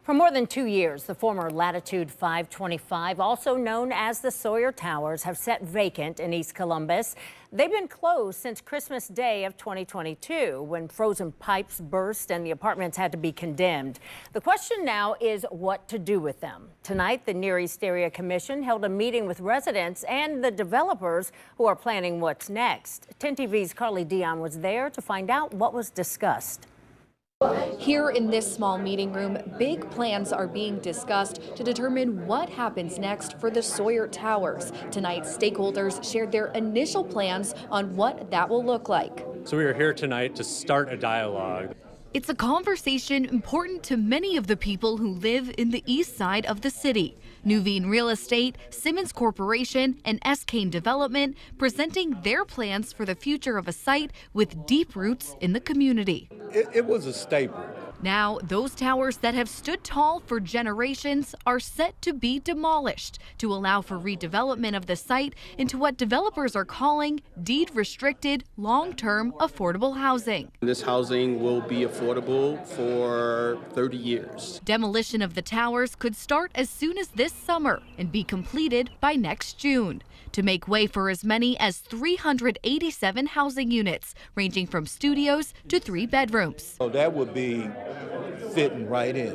For more than 2 years, the former Latitude 525, also known as the Sawyer Towers, have sat vacant in East Columbus. They've been closed since Christmas Day of 2022, when frozen pipes burst and the apartments had to be condemned. The question now is what to do with them. Tonight, the Near East Area Commission held a meeting with residents and the developers who are planning what's next. 10 TV's Carly Dion was there to find out what was discussed. Here in this small meeting room, big plans are being discussed to determine what happens next for the Sawyer Towers. Tonight, stakeholders shared their initial plans on what that will look like. So we are here tonight to start a dialogue. It's a conversation important to many of the people who live in the east side of the city. Nuveen Real Estate, Simmons Corporation, and S. Kane Development presenting their plans for the future of a site with deep roots in the community. It was a staple. Now, those towers that have stood tall for generations are set to be demolished to allow for redevelopment of the site into what developers are calling deed-restricted, long-term affordable housing. This housing will be affordable for 30 years. Demolition of the towers could start as soon as this summer and be completed by next June to make way for as many as 387 housing units, ranging from studios to 3 bedrooms. So that would be fitting right in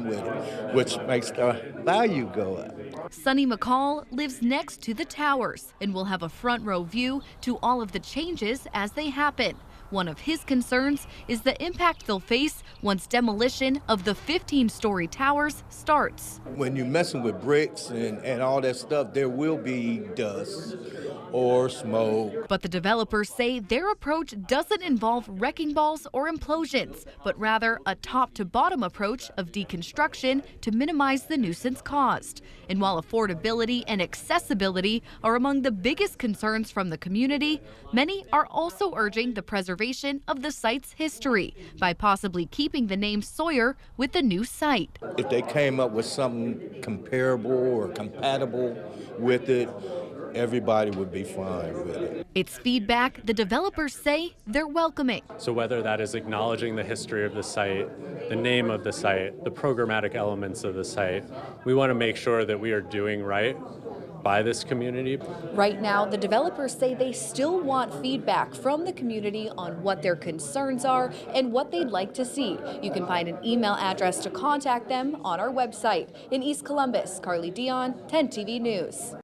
with it, which makes the value go up. Sonny McCall lives next to the towers and will have a front row view to all of the changes as they happen. One of his concerns is the impact they'll face once demolition of the 15-story towers starts. When you're messing with bricks and all that stuff, there will be dust or smoke. But the developers say their approach doesn't involve wrecking balls or implosions, but rather a top-to-bottom approach of deconstruction to minimize the nuisance caused. And while affordability and accessibility are among the biggest concerns from the community, many are also urging the preservation of the site's history by possibly keeping the name Sawyer with the new site. If they came up with something comparable or compatible with it, everybody would be fine with it. It's feedback the developers say they're welcoming. So whether that is acknowledging the history of the site, the name of the site, the programmatic elements of the site, we want to make sure that we are doing right by this community. Right now, the developers say they still want feedback from the community on what their concerns are and what they'd like to see. You can find an email address to contact them on our website. In East Columbus, Carly Dion, 10 TV News.